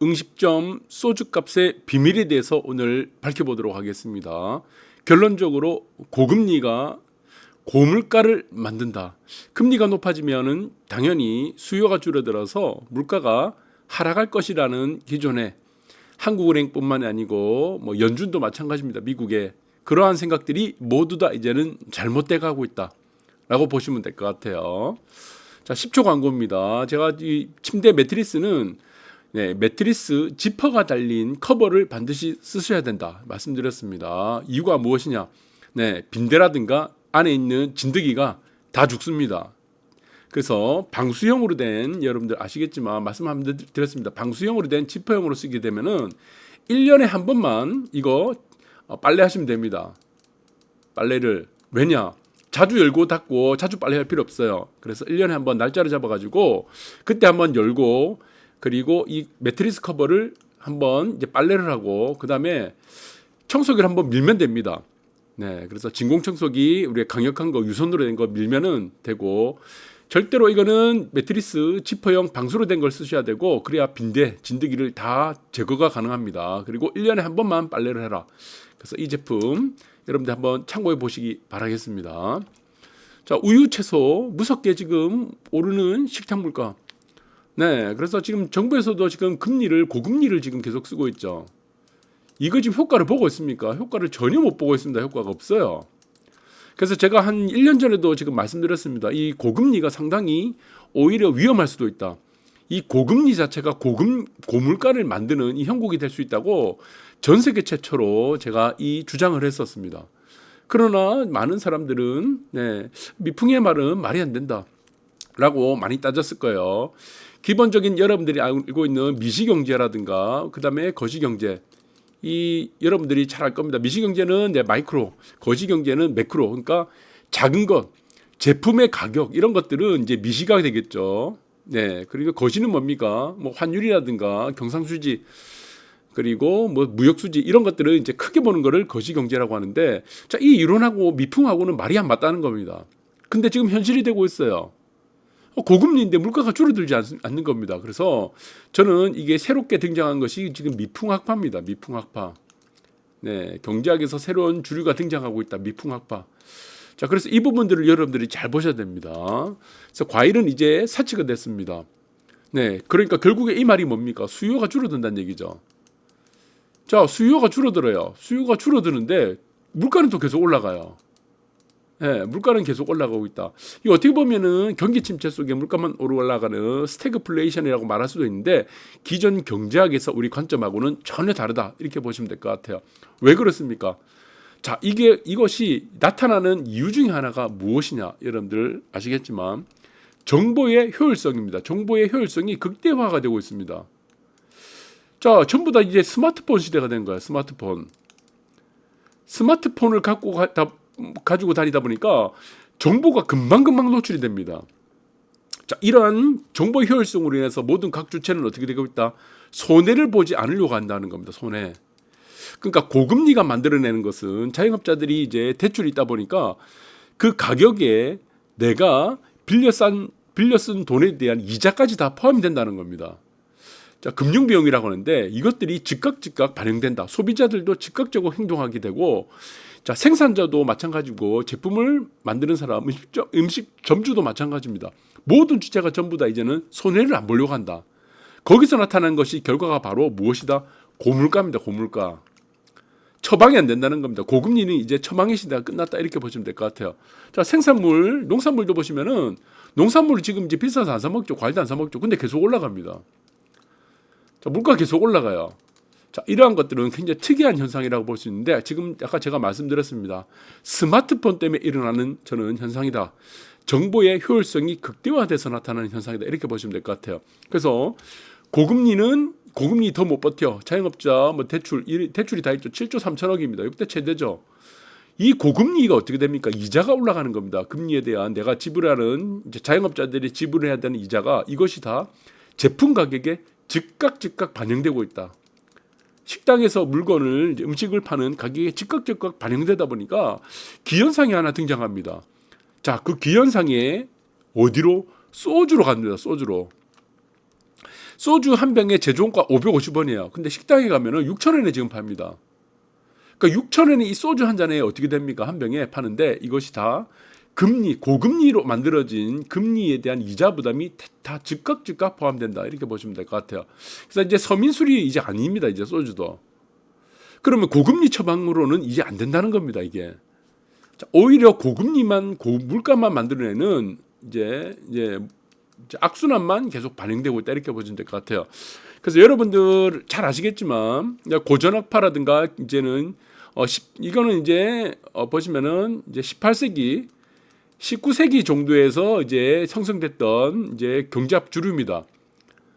응시점 소주값의 비밀에 대해서 오늘 밝혀보도록 하겠습니다. 결론적으로 고금리가 고물가를 만든다. 금리가 높아지면은 당연히 수요가 줄어들어서 물가가 하락할 것이라는 기존에 한국은행뿐만 아니고 뭐 연준도 마찬가지입니다. 미국의 그러한 생각들이 모두 다 이제는 잘못돼 가고 있다라고 보시면 될 것 같아요. 자, 10초 광고입니다. 제가 이 침대 매트리스는 매트리스 지퍼가 달린 커버를 반드시 쓰셔야 된다 말씀드렸습니다. 이유가 무엇이냐? 빈대라든가 안에 있는 진드기가 다 죽습니다. 그래서 방수형으로 된 여러분들 아시겠지만 말씀 한번 드렸습니다. 방수형으로 된 지퍼형으로 쓰게 되면은 1년에 한 번만 이거 빨래 하시면 됩니다. 빨래를 왜냐? 자주 열고 닫고 자주 빨래할 필요 없어요. 그래서 1년에 한 번 날짜를 잡아가지고 그때 한번 열고 그리고 이 매트리스 커버를 한번 이제 빨래를 하고 그 다음에 청소기를 한번 밀면 됩니다. 그래서 진공 청소기 우리가 강력한 거 유선으로 된 거 밀면은 되고 절대로 이거는 매트리스 지퍼형 방수로 된 걸 쓰셔야 되고 그래야 빈대 진드기를 다 제거가 가능합니다. 그리고 1년에 한 번만 빨래를 해라. 그래서 이 제품 여러분들 한번 참고해 보시기 바라겠습니다. 자, 우유 채소 무섭게 지금 오르는 식탁 물가. 그래서 지금 정부에서도 지금 금리를 고금리를 지금 계속 쓰고 있죠. 이거 지금 효과를 보고 있습니까? 효과를 전혀 못 보고 있습니다. 효과가 없어요. 그래서 제가 한 1년 전에도 지금 말씀드렸습니다. 이 고금리가 상당히 오히려 위험할 수도 있다. 이 고금리 자체가 고물가를 만드는 이 형국이 될 수 있다고 전 세계 최초로 제가 이 주장을 했었습니다. 그러나 많은 사람들은 미풍의 말은 말이 안 된다 라고 많이 따졌을 거예요. 기본적인 여러분들이 알고 있는 미시경제라든가 그 다음에 거시경제 이 여러분들이 잘 알 겁니다. 미시경제는 마이크로, 거시경제는 매크로. 그러니까 작은 것, 제품의 가격 이런 것들은 이제 미시가 되겠죠. 그리고 거시는 뭡니까? 뭐 환율이라든가 경상수지 그리고 뭐 무역수지 이런 것들은 이제 크게 보는 거를 거시경제라고 하는데 자, 이 이론하고 미풍하고는 말이 안 맞다는 겁니다. 근데 지금 현실이 되고 있어요. 고금리인데 물가가 줄어들지 않는 겁니다. 그래서 저는 이게 새롭게 등장한 것이 지금 미풍학파입니다. 미풍학파. 경제학에서 새로운 주류가 등장하고 있다. 미풍학파. 자, 그래서 이 부분들을 여러분들이 잘 보셔야 됩니다. 그래서 과일은 이제 사치가 됐습니다. 그러니까 결국에 이 말이 뭡니까? 수요가 줄어든다는 얘기죠. 자, 수요가 줄어들어요. 수요가 줄어드는데 물가는 또 계속 올라가요. 물가는 계속 올라가고 있다. 이 어떻게 보면은 경기 침체 속에 물가만 올라가는 스태그플레이션이라고 말할 수도 있는데 기존 경제학에서 우리 관점하고는 전혀 다르다 이렇게 보시면 될 것 같아요. 왜 그렇습니까? 자, 이것이 나타나는 이유 중에 하나가 무엇이냐? 여러분들 아시겠지만 정보의 효율성입니다. 정보의 효율성이 극대화가 되고 있습니다. 자, 전부 다 이제 스마트폰 시대가 된 거예요. 스마트폰을 가지고 다니다 보니까 정보가 금방금방 노출이 됩니다. 자, 이러한 정보 효율성으로 인해서 모든 각 주체는 어떻게 되고 있다? 손해를 보지 않으려고 한다는 겁니다. 손해. 그러니까 고금리가 만들어내는 것은 자영업자들이 이제 대출이 있다 보니까 그 가격에 내가 빌려 쓴 돈에 대한 이자까지 다 포함이 된다는 겁니다. 자, 금융비용이라고 하는데 이것들이 즉각 반영된다. 소비자들도 즉각적으로 행동하게 되고 자, 생산자도 마찬가지고 제품을 만드는 사람, 음식점주도 마찬가지입니다. 모든 주체가 전부 다 이제는 손해를 안 보려고 한다. 거기서 나타난 것이 결과가 바로 무엇이다? 고물가입니다. 고물가. 처방이 안 된다는 겁니다. 고금리는 이제 처방의 시대가 끝났다 이렇게 보시면 될 것 같아요. 자, 생산물, 농산물도 보시면은 농산물이 지금 이제 비싸서 안 사 먹죠. 과일도 안 사 먹죠. 근데 계속 올라갑니다. 자, 물가 계속 올라가요. 자, 이러한 것들은 굉장히 특이한 현상이라고 볼 수 있는데 지금 아까 제가 말씀드렸습니다. 스마트폰 때문에 일어나는 저는 현상이다. 정보의 효율성이 극대화돼서 나타나는 현상이다. 이렇게 보시면 될 것 같아요. 그래서 고금리 더 못 버텨. 자영업자 뭐 대출이 다 있죠. 7조 3천억입니다. 역대 최대죠. 이 고금리가 어떻게 됩니까? 이자가 올라가는 겁니다. 금리에 대한 내가 지불하는 이제 자영업자들이 지불해야 되는 이자가 이것이 다 제품 가격에 즉각 반영되고 있다. 식당에서 물건을 음식을 파는 가격에 즉각 반영되다 보니까 기현상이 하나 등장합니다. 자, 그 기현상에 어디로? 소주로 갑니다. 소주로. 소주 한 병의 제조원가 550원이에요. 근데 식당에 가면은 6,000원에 지금 팝니다. 그러니까 6,000원이 이 소주 한 잔에 어떻게 됩니까? 한 병에 파는데 이것이 다 금리, 고금리로 만들어진 금리에 대한 이자 부담이 다 즉각 포함된다. 이렇게 보시면 될 것 같아요. 그래서 이제 서민술이 이제 아닙니다. 이제 소주도. 그러면 고금리 처방으로는 이제 안 된다는 겁니다. 이게. 자, 오히려 고금리만 고물가만 만들어내는 이제 악순환만 계속 반영되고 있다. 이렇게 보시면 될 것 같아요. 그래서 여러분들 잘 아시겠지만 고전학파라든가 이제는 이거는 이제 보시면은 이제 18세기 19세기 정도에서 이제 형성됐던 이제 경제학 주류입니다.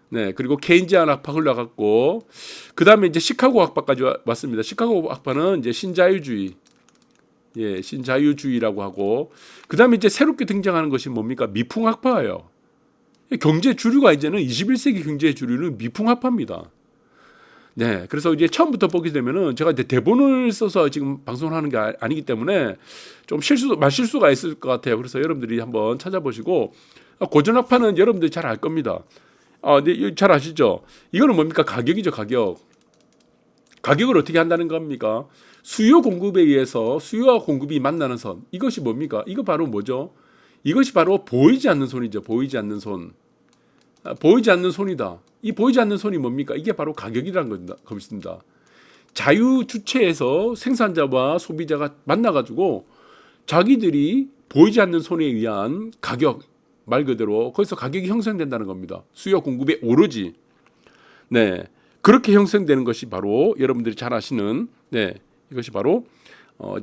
네, 그리고 케인지안 학파 흘러갔고, 그 다음에 이제 시카고 학파까지 왔습니다. 시카고 학파는 이제 신자유주의, 신자유주의라고 하고, 그 다음에 이제 새롭게 등장하는 것이 뭡니까? 미풍학파예요. 경제 주류가 이제는 21세기 경제 주류는 미풍학파입니다. 네, 그래서 이제 처음부터 보게 되면은 제가 이제 대본을 써서 지금 방송을 하는 게 아니기 때문에 좀 말실수가 있을 것 같아요. 그래서 여러분들이 한번 찾아보시고 고전학파는 여러분들이 잘 알 겁니다. 네, 잘 아시죠? 이거는 뭡니까? 가격이죠, 가격. 가격을 어떻게 한다는 겁니까? 수요 공급에 의해서 수요와 공급이 만나는 선. 이것이 뭡니까? 이거 바로 뭐죠? 이것이 바로 보이지 않는 손이죠. 보이지 않는 손. 보이지 않는 손이다. 이 보이지 않는 손이 뭡니까? 이게 바로 가격이라는 것입니다. 자유 주체에서 생산자와 소비자가 만나가지고 자기들이 보이지 않는 손에 의한 가격, 말 그대로 거기서 가격이 형성된다는 겁니다. 수요 공급에 오르지. 네, 그렇게 형성되는 것이 바로 여러분들이 잘 아시는 이것이 바로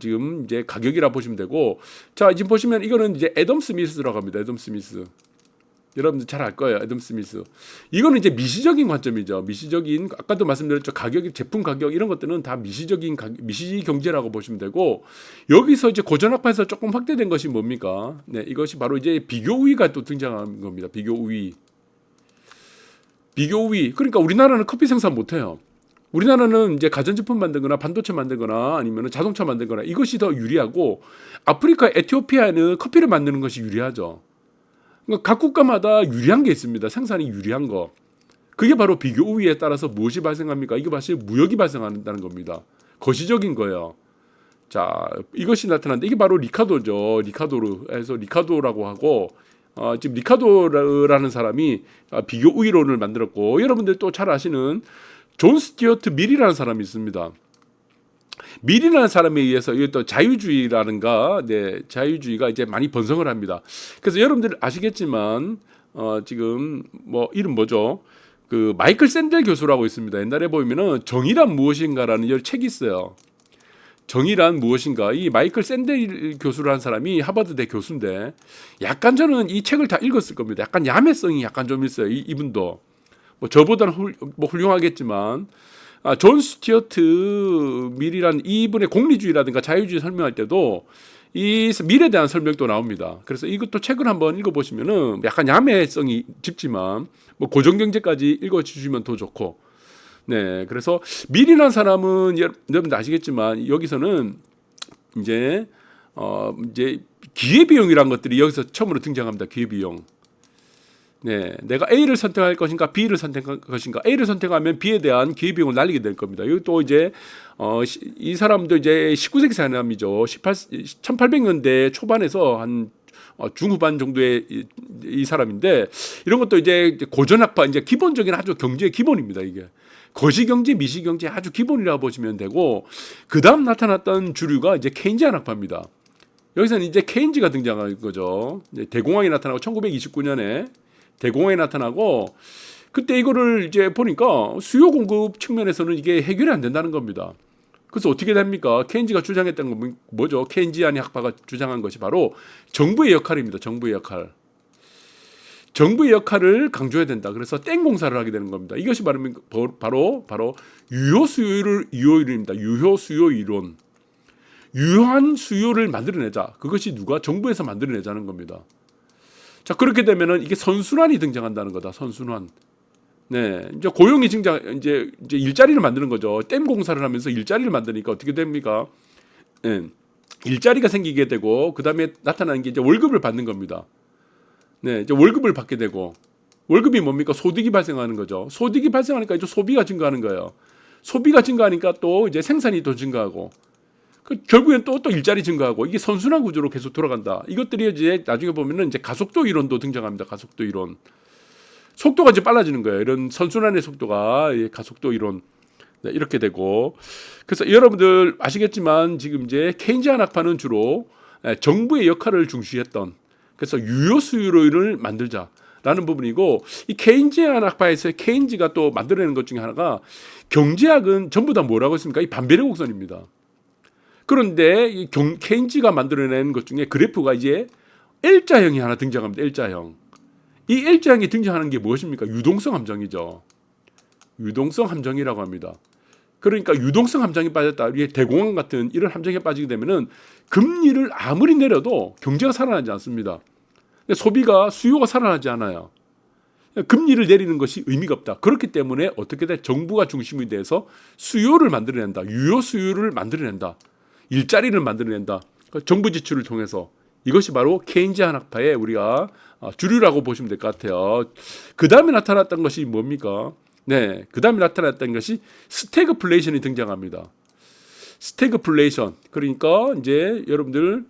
지금 이제 가격이라 보시면 되고, 자 지금 보시면 이거는 이제 애덤 스미스라고 합니다. 애덤 스미스. 여러분들 잘 알 거예요. 애덤 스미스. 이거는 이제 미시적인 관점이죠. 미시적인, 아까도 말씀드렸죠. 가격이, 제품 가격 이런 것들은 다 미시적인 미시 경제라고 보시면 되고, 여기서 이제 고전학파에서 조금 확대된 것이 뭡니까? 네, 이것이 바로 이제 비교 우위가 또 등장하는 겁니다. 비교 우위. 비교 우위. 그러니까 우리나라는 커피 생산 못 해요. 우리나라는 이제 가전제품 만들거나 반도체 만들거나 아니면 자동차 만들거나 이것이 더 유리하고, 아프리카 에티오피아는 커피를 만드는 것이 유리하죠. 그러니까 각 국가마다 유리한 게 있습니다. 생산이 유리한 거. 그게 바로 비교 우위에 따라서 무엇이 발생합니까? 이게 사실 무역이 발생한다는 겁니다. 거시적인 거예요. 자, 이것이 나타난다. 이게 바로 리카도죠. 리카도르에서 리카도라고 하고, 지금 리카도라는 사람이 비교 우위론을 만들었고, 여러분들 또 잘 아시는 존 스튜어트 밀이라는 사람이 있습니다. 밀이라는 사람에 의해서 이게 또 자유주의라는가, 자유주의가 이제 많이 번성을 합니다. 그래서 여러분들 아시겠지만 지금 뭐 이름 뭐죠? 그 마이클 샌델 교수라고 있습니다. 옛날에 보면은 정의란 무엇인가라는 이 책이 있어요. 정의란 무엇인가? 이 마이클 샌델 교수라는 사람이 하버드대 교수인데, 약간 저는 이 책을 다 읽었을 겁니다. 약간 야매성이 약간 좀 있어요. 이분도 뭐 저보다는 훌륭하겠지만. 존 스튜어트 밀이란 이분의 공리주의라든가 자유주의 설명할 때도 이 밀에 대한 설명도 나옵니다. 그래서 이것도 책을 한번 읽어보시면은 약간 야매성이 짙지만 뭐 고정경제까지 읽어주시면 더 좋고, 네, 그래서 밀이란 사람은 여러분들 아시겠지만 여기서는 이제 기회비용이란 것들이 여기서 처음으로 등장합니다. 기회비용. 네, 내가 A를 선택할 것인가 B를 선택할 것인가. A를 선택하면 B에 대한 기회비용을 날리게 될 겁니다. 이것도 이제 이 사람도 이제 19세기 사람이죠. 1800년대 초반에서 한 중후반 정도의 이 사람인데, 이런 것도 이제 고전학파, 이제 기본적인 아주 경제의 기본입니다. 이게 거시경제, 미시경제 아주 기본이라고 보시면 되고, 그 다음 나타났던 주류가 이제 케인지안 학파입니다. 여기서는 이제 케인즈가 등장한 거죠. 대공황이 나타나고 1929년에 대공황이 나타나고, 그때 이거를 이제 보니까 수요 공급 측면에서는 이게 해결이 안 된다는 겁니다. 그래서 어떻게 됩니까? 케인즈가 주장했던 건 뭐죠? 케인지안 학파가 주장한 것이 바로 정부의 역할입니다. 정부의 역할. 정부의 역할을 강조해야 된다. 그래서 땡 공사를 하게 되는 겁니다. 이것이 바로 유효 수요 이론입니다. 유효 수요 이론. 유효한 수요를 만들어내자. 그것이 누가? 정부에서 만들어내자는 겁니다. 자, 그렇게 되면은 이게 선순환이 등장한다는 거다. 선순환. 네, 이제 고용이 이제 일자리를 만드는 거죠. 댐 공사를 하면서 일자리를 만드니까 어떻게 됩니까? 네, 일자리가 생기게 되고, 그 다음에 나타나는 게 이제 월급을 받는 겁니다. 네, 이제 월급을 받게 되고, 월급이 뭡니까? 소득이 발생하는 거죠. 소득이 발생하니까 이제 소비가 증가하는 거예요. 소비가 증가하니까 또 이제 생산이 또 증가하고 결국엔 또 일자리 증가하고 이게 선순환 구조로 계속 돌아간다. 이것들이 이제 나중에 보면은 이제 가속도 이론도 등장합니다. 가속도 이론. 속도가 이제 빨라지는 거예요. 이런 선순환의 속도가 가속도 이론. 네, 이렇게 되고 그래서 여러분들 아시겠지만 지금 이제 케인지안 학파는 주로 정부의 역할을 중시했던 그래서 유효 수요를 만들자라는 부분이고 이 케인지안 학파에서 케인지가 또 만들어내는 것 중에 하나가 경제학은 전부 다 뭐라고 했습니까? 이 반배력 곡선입니다. 그런데 이 케인지가 만들어낸 것 중에 그래프가 이제 L자형이 하나 등장합니다. L자형. 이 L자형이 등장하는 게 무엇입니까? 유동성 함정이죠. 유동성 함정이라고 합니다. 그러니까 유동성 함정이 빠졌다. 이게 대공황 같은 이런 함정에 빠지게 되면은 금리를 아무리 내려도 경제가 살아나지 않습니다. 소비가 수요가 살아나지 않아요. 금리를 내리는 것이 의미가 없다. 그렇기 때문에 어떻게 돼? 정부가 중심이 돼서 수요를 만들어낸다. 유효 수요를 만들어낸다. 일자리를 만들어낸다. 정부 지출을 통해서 이것이 바로 케인지안 학파의 우리가 주류라고 보시면 될 것 같아요. 그 다음에 나타났던 것이 뭡니까? 네, 그 다음에 나타났던 것이 스태그플레이션이 등장합니다. 스태그플레이션. 그러니까 이제 여러분들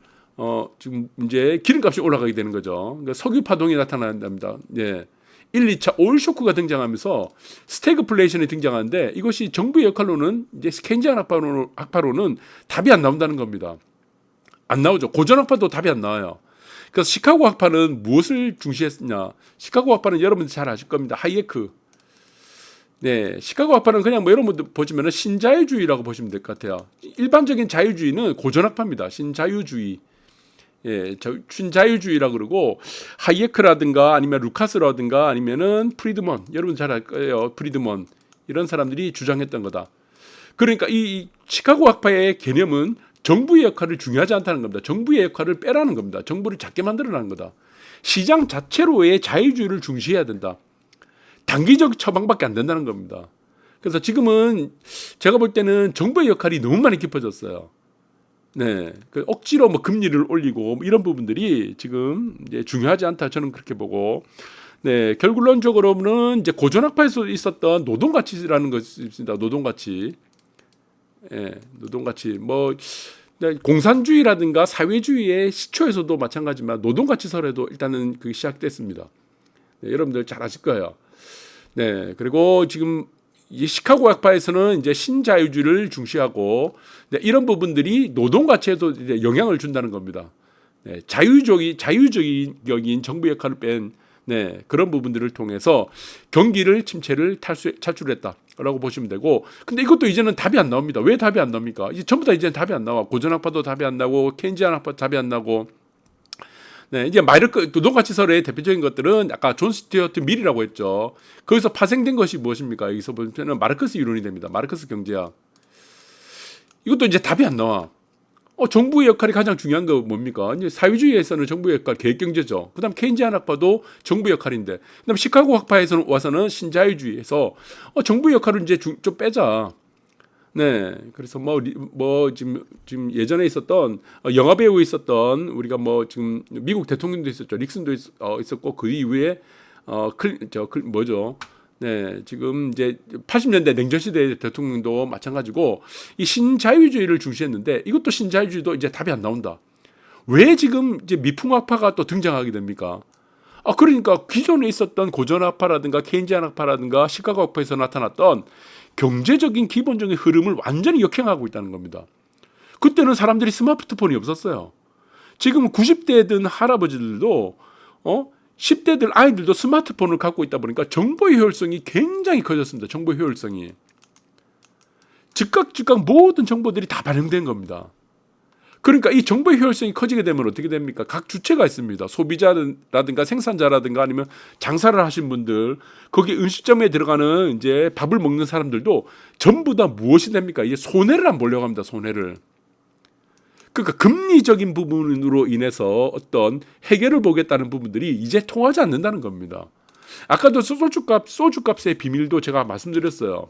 지금 이제 기름값이 올라가게 되는 거죠. 그러니까 석유 파동이 나타난답니다. 예. 1, 2차 오일 쇼크가 등장하면서 스태그플레이션이 등장하는데 이것이 정부의 역할로는 이제 케인지안 학파로는 답이 안 나온다는 겁니다. 안 나오죠. 고전 학파도 답이 안 나와요. 그래서 시카고 학파는 무엇을 중시했냐? 시카고 학파는 여러분들 잘 아실 겁니다. 하이에크. 네, 시카고 학파는 그냥 뭐 여러분들 보시면은 신자유주의라고 보시면 될 것 같아요. 일반적인 자유주의는 고전 학파입니다. 신자유주의. 예, 신자유주의라고 그러고 하이에크라든가 아니면 루카스라든가 아니면은 프리드먼, 여러분 잘 알 거예요. 프리드먼 이런 사람들이 주장했던 거다. 그러니까 이 시카고 학파의 개념은 정부의 역할을 중요하지 않다는 겁니다. 정부의 역할을 빼라는 겁니다. 정부를 작게 만들어라는 거다. 시장 자체로의 자유주의를 중시해야 된다. 단기적 처방밖에 안 된다는 겁니다. 그래서 지금은 제가 볼 때는 정부의 역할이 너무 많이 깊어졌어요. 네, 그 억지로 뭐 금리를 올리고 뭐 이런 부분들이 지금 이제 중요하지 않다 저는 그렇게 보고, 네, 결론적으로는 이제 고전학파에서 있었던 노동가치라는 것이 있습니다. 노동가치, 예, 노동가치 뭐 네, 공산주의라든가 사회주의의 시초에서도 마찬가지지만 노동가치설에도 일단은 그 시작됐습니다. 네, 여러분들 잘 아실 거예요. 네, 그리고 지금 이 시카고 학파에서는 이제 신자유주의를 중시하고 네, 이런 부분들이 노동 가치에도 이제 영향을 준다는 겁니다. 네, 자유적인 정부 역할을 뺀 네, 그런 부분들을 통해서 경기를 침체를 탈출했다라고 보시면 되고, 근데 이것도 이제는 답이 안 나옵니다. 왜 답이 안 나옵니까? 이제 전부 다 이제 답이 안 나와. 고전 학파도 답이 안 나고 케인지안 학파 답이 안 나고. 네, 이제 노동가치설의 대표적인 것들은 아까 존 스튜어트 밀이라고 했죠. 거기서 파생된 것이 무엇입니까? 여기서 보면 마르크스 이론이 됩니다. 마르크스 경제학. 이것도 이제 답이 안 나와. 정부의 역할이 가장 중요한 거 뭡니까? 이제 사회주의에서는 정부의 역할 계획경제죠. 그다음 케인지안 학파도 정부 역할인데, 그다음 시카고 학파에서 와서는 신자유주의에서 정부의 역할을 이제 좀 빼자. 네, 그래서 지금 예전에 있었던 영화 배우에 있었던 우리가 뭐 지금 미국 대통령도 있었죠. 닉슨도 있었고 그 이후에 뭐죠? 네, 지금 이제 80년대 냉전 시대 대통령도 마찬가지고 이 신자유주의를 중시했는데 이것도 신자유주의도 이제 답이 안 나온다. 왜 지금 이제 미풍학파가 또 등장하게 됩니까? 그러니까 기존에 있었던 고전학파라든가 케인지안 학파라든가 시카고 학파에서 나타났던 경제적인 기본적인 흐름을 완전히 역행하고 있다는 겁니다. 그때는 사람들이 스마트폰이 없었어요. 지금 90대든 할아버지들도 10대들 아이들도 스마트폰을 갖고 있다 보니까 정보의 효율성이 굉장히 커졌습니다. 정보 효율성이. 즉각 모든 정보들이 다 반영된 겁니다. 그러니까 이 정보의 효율성이 커지게 되면 어떻게 됩니까? 각 주체가 있습니다. 소비자라든가 생산자라든가 아니면 장사를 하신 분들, 거기 음식점에 들어가는 이제 밥을 먹는 사람들도 전부 다 무엇이 됩니까? 이제 손해를 안 보려고 합니다. 손해를. 그러니까 금리적인 부분으로 인해서 어떤 해결을 보겠다는 부분들이 이제 통하지 않는다는 겁니다. 아까도 소주값의 비밀도 제가 말씀드렸어요.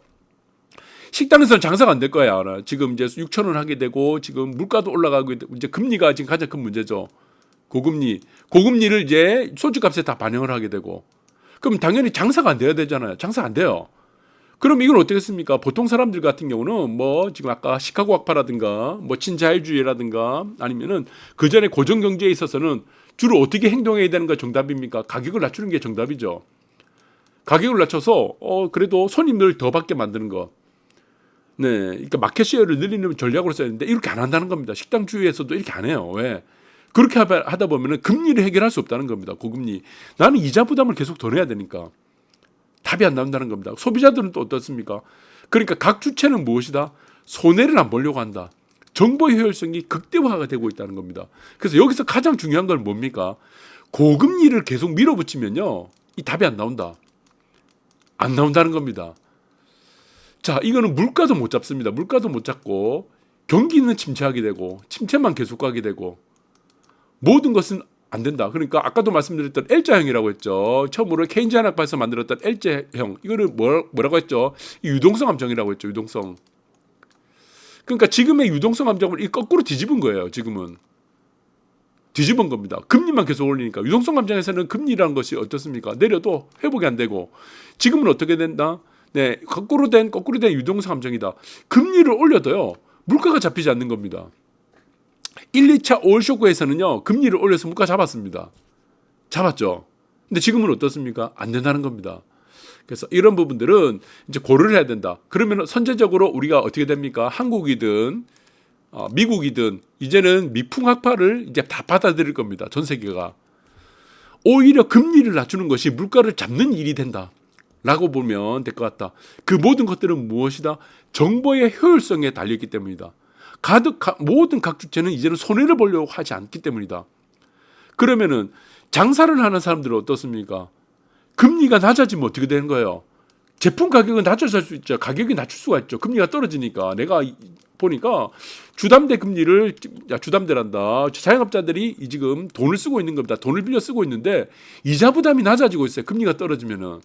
식당에서는 장사가 안 될 거야. 지금 이제 6,000원 하게 되고 지금 물가도 올라가고 이제 금리가 지금 가장 큰 문제죠. 고금리를 이제 소주값에 다 반영을 하게 되고, 그럼 당연히 장사가 안 돼야 되잖아요. 장사 안 돼요. 그럼 이건 어떻겠습니까? 보통 사람들 같은 경우는 뭐 지금 아까 시카고 학파라든가 뭐 친자유주의라든가 아니면은 그 전에 고정 경제에 있어서는 주로 어떻게 행동해야 되는 가 정답입니까? 가격을 낮추는 게 정답이죠. 가격을 낮춰서 그래도 손님들 더 받게 만드는 거. 네, 그러니까 마켓 쉐어를 늘리는 전략으로 써야 되는데 이렇게 안 한다는 겁니다. 식당주의에서도 이렇게 안 해요. 왜? 그렇게 하다 보면은 금리를 해결할 수 없다는 겁니다. 고금리. 나는 이자 부담을 계속 더 내야 되니까. 답이 안 나온다는 겁니다. 소비자들은 또 어떻습니까? 그러니까 각 주체는 무엇이다? 손해를 안 보려고 한다. 정보 효율성이 극대화가 되고 있다는 겁니다. 그래서 여기서 가장 중요한 건 뭡니까? 고금리를 계속 밀어붙이면요, 이 답이 안 나온다. 안 나온다는 겁니다. 자, 이거는 물가도 못 잡습니다. 물가도 못 잡고 경기는 침체하게 되고 침체만 계속 가게 되고 모든 것은 안 된다. 그러니까 아까도 말씀드렸던 L자형이라고 했죠. 처음으로 케인지안 학파에서 만들었던 L자형. 이거를 뭐라고 했죠? 유동성 함정이라고 했죠. 유동성. 그러니까 지금의 유동성 함정을 거꾸로 뒤집은 거예요. 지금은. 뒤집은 겁니다. 금리만 계속 올리니까. 유동성 함정에서는 금리라는 것이 어떻습니까? 내려도 회복이 안 되고. 지금은 어떻게 된다? 네, 거꾸로 된 유동성 함정이다. 금리를 올려도요, 물가가 잡히지 않는 겁니다. 1, 2차 오일 쇼크에서는요, 금리를 올려서 물가 잡았습니다. 잡았죠. 근데 지금은 어떻습니까? 안 된다는 겁니다. 그래서 이런 부분들은 이제 고려를 해야 된다. 그러면 선제적으로 우리가 어떻게 됩니까? 한국이든 미국이든 이제는 미풍학파를 이제 다 받아들일 겁니다. 전 세계가. 오히려 금리를 낮추는 것이 물가를 잡는 일이 된다. 라고 보면 될 것 같다. 그 모든 것들은 무엇이다? 정보의 효율성에 달려있기 때문이다. 모든 각 주체는 이제는 손해를 보려고 하지 않기 때문이다. 그러면은 장사를 하는 사람들은 어떻습니까? 금리가 낮아지면 어떻게 되는 거예요? 제품 가격은 낮춰질 수 있죠. 가격이 낮출 수가 있죠. 금리가 떨어지니까. 내가 보니까 주담대 금리를, 주담대란다. 자영업자들이 지금 돈을 쓰고 있는 겁니다. 돈을 빌려 쓰고 있는데 이자 부담이 낮아지고 있어요. 금리가 떨어지면은.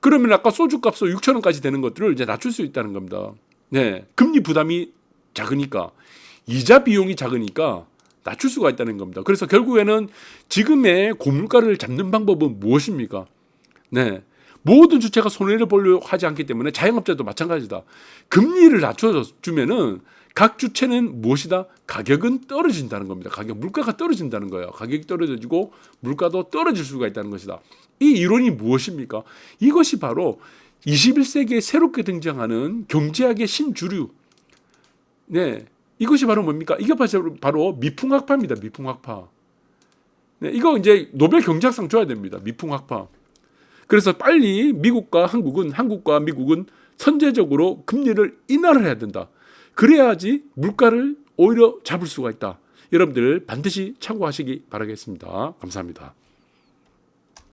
그러면 아까 소주값도 6,000원까지 되는 것들을 이제 낮출 수 있다는 겁니다. 네, 금리 부담이 작으니까, 이자 비용이 작으니까 낮출 수가 있다는 겁니다. 그래서 결국에는 지금의 고물가를 잡는 방법은 무엇입니까? 네, 모든 주체가 손해를 보려고 하지 않기 때문에 자영업자도 마찬가지다. 금리를 낮춰주면은 각 주체는 무엇이다? 가격은 떨어진다는 겁니다. 물가가 떨어진다는 거예요. 가격이 떨어지고 물가도 떨어질 수가 있다는 것이다. 이 이론이 무엇입니까? 이것이 바로 21세기에 새롭게 등장하는 경제학의 신주류. 네, 이것이 바로 뭡니까? 이게 바로 미풍학파입니다. 미풍학파. 네, 이거 이제 노벨 경제학상 줘야 됩니다. 미풍학파. 그래서 빨리 한국과 미국은 선제적으로 금리를 인하를 해야 된다. 그래야지 물가를 오히려 잡을 수가 있다. 여러분들 반드시 참고하시기 바라겠습니다. 감사합니다.